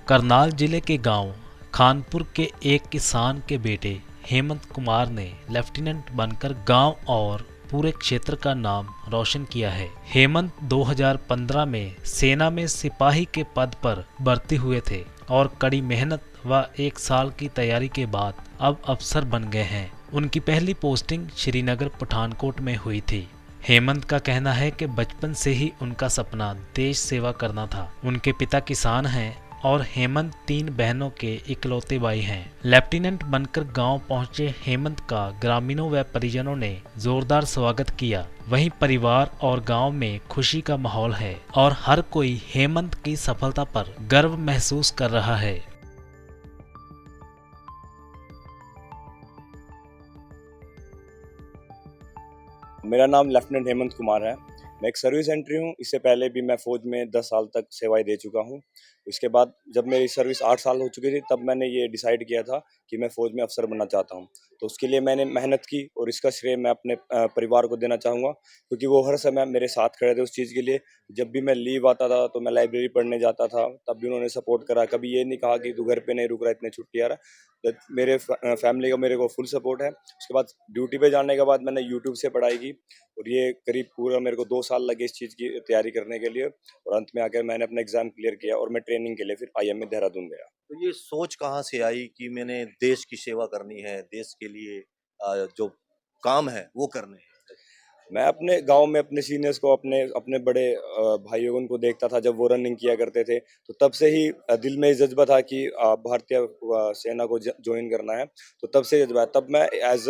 करनाल जिले के गांव खानपुर के एक किसान के बेटे हेमंत कुमार ने लेफ्टिनेंट बनकर गांव और पूरे क्षेत्र का नाम रोशन किया है। हेमंत 2015 में सेना में सिपाही के पद पर भर्ती हुए थे और कड़ी मेहनत व 1 साल की तैयारी के बाद अब अफसर बन गए हैं। उनकी पहली पोस्टिंग श्रीनगर पठानकोट में हुई थी। हेमंत का कहना है कि बचपन से ही उनका सपना देश सेवा करना था। उनके पिता किसान हैं और हेमंत 3 बहनों के इकलौते भाई हैं। लेफ्टिनेंट बनकर गांव पहुंचे हेमंत का ग्रामीणों व परिजनों ने जोरदार स्वागत किया। वहीं परिवार और गांव में खुशी का माहौल है और हर कोई हेमंत की सफलता पर गर्व महसूस कर रहा है। मेरा नाम लेफ्टिनेंट हेमंत कुमार है। मैं एक सर्विस एंट्री हूँ। इससे पहले भी मैं फ़ौज में 10 साल तक सेवाएं दे चुका हूँ। इसके बाद जब मेरी सर्विस 8 साल हो चुकी थी, तब मैंने ये डिसाइड किया था कि मैं फ़ौज में अफसर बनना चाहता हूँ। तो उसके लिए मैंने मेहनत की और इसका श्रेय मैं अपने परिवार को देना चाहूँगा, क्योंकि वो हर समय मेरे साथ खड़े थे उस चीज़ के लिए। जब भी मैं लीव आता था तो मैं लाइब्रेरी पढ़ने जाता था, तब भी उन्होंने सपोर्ट करा। कभी ये नहीं कहा कि तू घर पे नहीं रुक रहा, इतने छुट्टी आ रहा। मेरे फैमिली का मेरे को फुल सपोर्ट है। उसके बाद ड्यूटी पे जाने के बाद मैंने यूट्यूब से पढ़ाई की और ये करीब पूरा मेरे को 2 साल लगे इस चीज़ की तैयारी करने के लिए, और अंत में आकर मैंने अपना एग्ज़ाम क्लियर किया और मैं ट्रेनिंग के लिए फिर आईएमए देहरादून गया। तो ये सोच कहाँ से आई कि मैंने देश की सेवा करनी है, देश के लिए जो काम है वो करने हैं? मैं अपने गांव में अपने सीनियर्स को, अपने अपने बड़े भाइयों उनको देखता था जब वो रनिंग किया करते थे, तो तब से ही दिल में जज्बा था कि भारतीय सेना को ज्वाइन करना है। तो तब से जज्बा है। तब मैं एज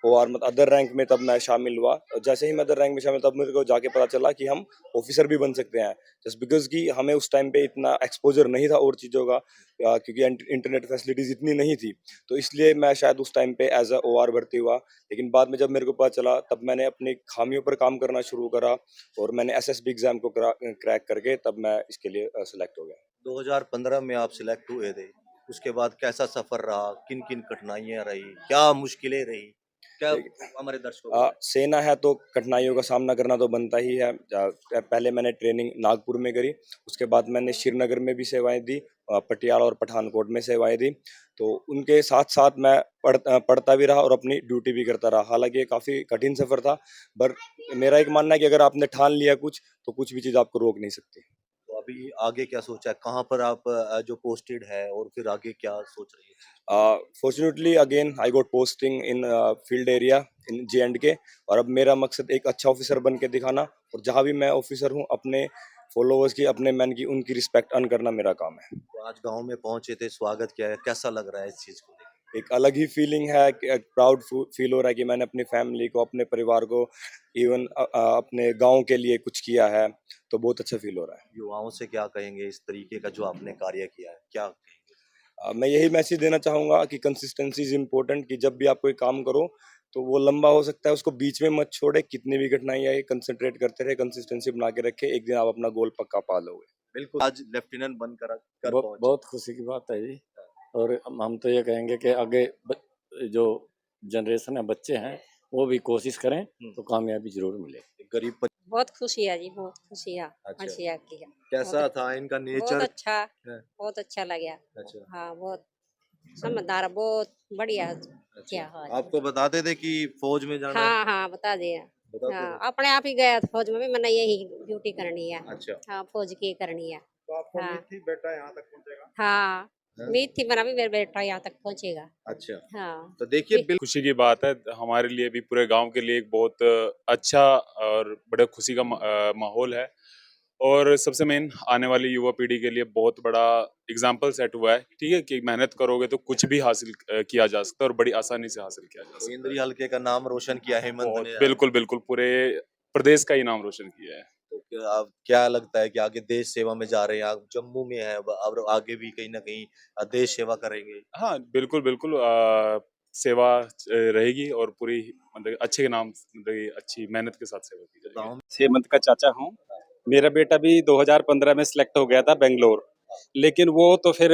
और मतलब अदर रैंक में तब मैं शामिल हुआ, और जैसे ही मैं अदर रैंक में शामिल, तब मेरे को जाके पता चला कि हम ऑफिसर भी बन सकते हैं। जस्ट बिकॉज कि हमें उस टाइम पे इतना एक्सपोजर नहीं था और चीज़ों का, क्योंकि इंटरनेट फैसिलिटीज इतनी नहीं थी। तो इसलिए मैं शायद उस टाइम पे एज अ ओआर भर्ती हुआ। लेकिन बाद में जब मेरे को पता चला, तब मैंने अपनी खामियों पर काम करना शुरू करा और मैंने एसएसबी एग्जाम को क्रैक करके तब मैं इसके लिए सेलेक्ट हो गया। 2015 में आप सिलेक्ट हुए थे, उसके बाद कैसा सफर रहा, किन किन कठिनाइयां रही, क्या मुश्किलें रही, क्या हमारे दर्शकों को बताएं। सेना है तो कठिनाइयों का सामना करना तो बनता ही है। पहले मैंने ट्रेनिंग नागपुर में करी, उसके बाद मैंने श्रीनगर में भी सेवाएं दी, पटियाला और पठानकोट में सेवाएं दी। तो उनके साथ साथ मैं पढ़ता भी रहा और अपनी ड्यूटी भी करता रहा। हालांकि ये काफ़ी कठिन सफ़र था, पर मेरा एक मानना है कि अगर आपने ठान लिया कुछ, तो कुछ भी चीज़ आपको रोक नहीं सकती। तो अभी आगे क्या सोचा है, कहाँ पर आप जो पोस्टेड है और फिर आगे क्या सोच रही है? Fortunately again I got posting in field area in J&K, और अब मेरा मकसद एक अच्छा ऑफिसर बन के दिखाना, और जहाँ भी मैं ऑफिसर हूँ अपने फॉलोअर्स की, अपने मैन की, उनकी रिस्पेक्ट अर्न करना मेरा काम है। तो आज गांव में पहुंचे थे, स्वागत किया है, कैसा लग रहा है इस चीज को लेकर? एक अलग ही फीलिंग है, एक प्राउड फील हो रहा है कि मैंने अपनी फैमिली को, अपने परिवार को, इवन अपने गांव के लिए कुछ किया है। तो बहुत अच्छा फील हो रहा है। युवाओं से क्या कहेंगे इस तरीके का जो आपने कार्य किया है, क्या कहेंगे? मैं यही मैसेज देना चाहूँगा कि कंसिस्टेंसी इज़ इम्पोर्टेंट, कि जब भी आप कोई काम करो तो वो लंबा हो सकता है, उसको बीच में मत छोड़े। कितनी भी कठिनाई आए, कंसंट्रेट करते रहे, कंसिस्टेंसी बना के रखे, एक दिन आप अपना गोल पक्का पा लोगे। बिल्कुल, आज लेफ्टिनेंट बनकर कर बहुत पहुंचे। बहुत खुशी की बात है जी। और हम तो ये कहेंगे कि आगे जो जनरेशन है, बच्चे हैं, वो भी कोशिश करें तो कामयाबी जरूर मिले। गरीब बहुत खुशी है जी, बहुत खुशी है। अच्छा, अच्छी है की है। कैसा था इनका बहुत नेचर? अच्छा, है, बहुत अच्छा लगा। अच्छा हाँ, बहुत समझदार, बहुत बढ़िया अच्छा। क्या। हाँ आपको जी। बताते थे कि फौज में जाना है? हाँ हाँ, बता दिया। बताते हाँ, थे। अपने आप ही गया था फौज में भी, मैंने यही ड्यूटी करनी है। अच्छा, हाँ, फौज की करनी है। तो आपको हाँ उम्मीद थी बेटा यहाँ तक पहुंचेगा? हाँ, हैं? उम्मीद थी मेरा भी, मेरा बेटा यहाँ तक पहुँचेगा। अच्छा, हाँ तो देखिए खुशी की बात है हमारे लिए भी, पूरे गांव के लिए एक बहुत अच्छा और बड़े खुशी का माहौल है। और सबसे मेन आने वाली युवा पीढ़ी के लिए बहुत बड़ा एग्जाम्पल सेट हुआ है, ठीक है, कि मेहनत करोगे तो कुछ भी हासिल किया जा सकता है और बड़ी आसानी से हासिल किया जा सकता केंद्रीय है। हल्के का नाम रोशन किया हेमंत बहुत ने आज। बिल्कुल बिल्कुल पूरे प्रदेश का ही नाम रोशन किया है। तो आप क्या लगता है कि आगे देश सेवा में जा रहे हैं आप, जम्मू में है अब आगे भी कहीं ना कहीं देश सेवा करेंगे? हाँ बिल्कुल बिल्कुल, सेवा रहेगी और पूरी मतलब अच्छे के नाम, मतलब अच्छी मेहनत के साथ सेवा की जाएगी। गाँव में हेमंत का चाचा हूँ। मेरा बेटा भी 2015 में सिलेक्ट हो गया था बेंगलोर, लेकिन वो तो फिर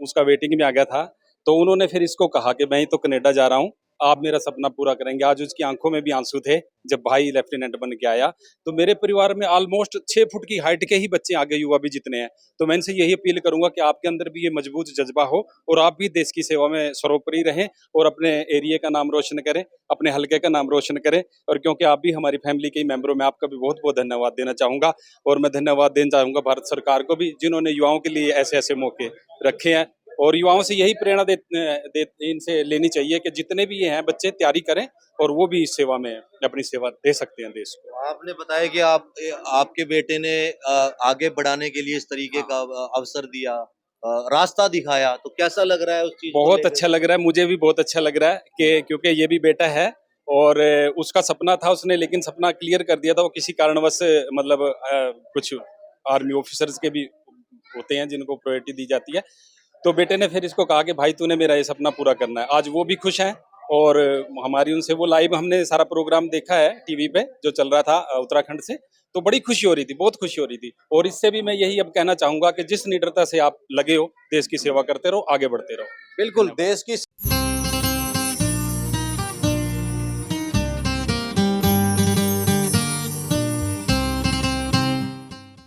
उसका वेटिंग में आ गया था। तो उन्होंने फिर इसको कहा कि मैं ही तो कनाडा जा रहा हूँ, आप मेरा सपना पूरा करेंगे। आज उसकी आंखों में भी आंसू थे जब भाई लेफ्टिनेंट बन के आया। तो मेरे परिवार में ऑलमोस्ट 6 फुट की हाइट के ही बच्चे आगे युवा भी जितने हैं। तो मैं इनसे यही अपील करूंगा कि आपके अंदर भी ये मजबूत जज्बा हो और आप भी देश की सेवा में सर्वोपरि रहें और अपने एरिया का नाम रोशन करें, अपने हलके का नाम रोशन करें। और क्योंकि आप भी हमारी फैमिली के मेंबर हो, मैं आपका भी बहुत बहुत धन्यवाद देना चाहूंगा। और मैं धन्यवाद देना चाहूंगा भारत सरकार को भी, जिन्होंने युवाओं के लिए ऐसे ऐसे मौके रखे हैं। और युवाओं से यही प्रेरणा इनसे लेनी चाहिए कि जितने भी ये हैं बच्चे तैयारी करें और वो भी इस सेवा में अपनी सेवा दे सकते हैं देश को। आपने बताया कि आपके बेटे ने आगे बढ़ाने के लिए इस तरीके का अवसर दिया, रास्ता दिखाया, तो कैसा लग रहा है उस चीज को बहुत लेकर? अच्छा लग रहा है, मुझे भी बहुत अच्छा लग रहा है कि क्योंकि ये भी बेटा है और उसका सपना था, उसने लेकिन सपना क्लियर कर दिया था। वो किसी कारणवश मतलब कुछ आर्मी ऑफिसर्स के भी होते हैं जिनको प्रायोरिटी दी जाती है। तो बेटे ने फिर इसको कहा कि भाई तूने मेरा ये सपना पूरा करना है। आज वो भी खुश हैं और हमारी उनसे वो लाइव हमने सारा प्रोग्राम देखा है टीवी पे जो चल रहा था उत्तराखंड से। तो बड़ी खुशी हो रही थी, बहुत खुशी हो रही थी। और इससे भी मैं यही अब कहना चाहूंगा कि जिस निडरता से आप लगे हो, देश की सेवा करते रहो, आगे बढ़ते रहो। बिल्कुल, देश की